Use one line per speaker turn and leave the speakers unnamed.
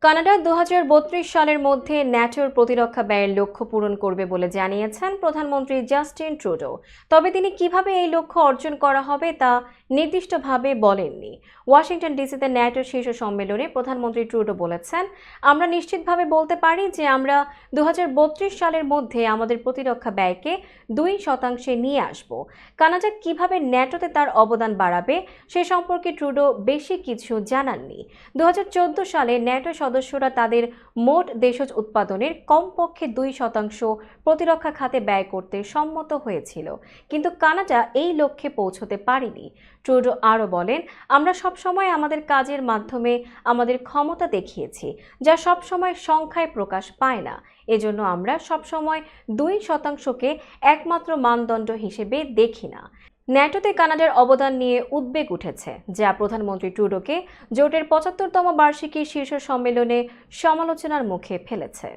Canada 2032 সালের মধ্যে ন্যাটোর প্রতিরক্ষা ব্যয়ের লক্ষ্য পূরণ করবে বলে জানিয়েছেন প্রধানমন্ত্রী জাস্টিন ট্রুডো। তবে তিনি কিভাবে এই লক্ষ্য অর্জন করা হবে তা নির্দিষ্টভাবে বলেননি। ওয়াশিংটন ডিসিতে ন্যাটোর শীর্ষ সম্মেলনে প্রধানমন্ত্রী ট্রুডো বলেছেন, আমরা নিশ্চিতভাবে বলতে পারি যে আমরা 2032 সালের মধ্যে আমাদের প্রতিরক্ষা ব্যয়কে 2% নিয়ে আসব। কানাডা কিভাবে ন্যাটোতে তার অবদান বাড়াবে সে সম্পর্কে ট্রুডো বেশি কিছু জানাননি। 2014 সালে ন্যাটো সদস্যরা তাদের মোট দেশজ উৎপাদনের কমপক্ষে 2% প্রতিরক্ষা খাতে ব্যয় করতে সম্মত হয়েছিল, কিন্তু কানাডা এই লক্ষ্যে পৌঁছতে পারেনি। ট্রুডো আরও বলেন, আমরা সবসময় আমাদের কাজের মাধ্যমে আমাদের ক্ষমতা দেখিয়েছি, যা সবসময় সংখ্যায় প্রকাশ পায় না। এজন্য আমরা সবসময় 2%কে একমাত্র মানদণ্ড হিসেবে দেখি না। ন্যাটোতে কানাডার অবদান নিয়ে উদ্বেগ উঠেছে, যা প্রধানমন্ত্রী ট্রুডোকে জোটের 75তম বার্ষিকী শীর্ষ সম্মেলনে সমালোচনার মুখে ফেলেছে।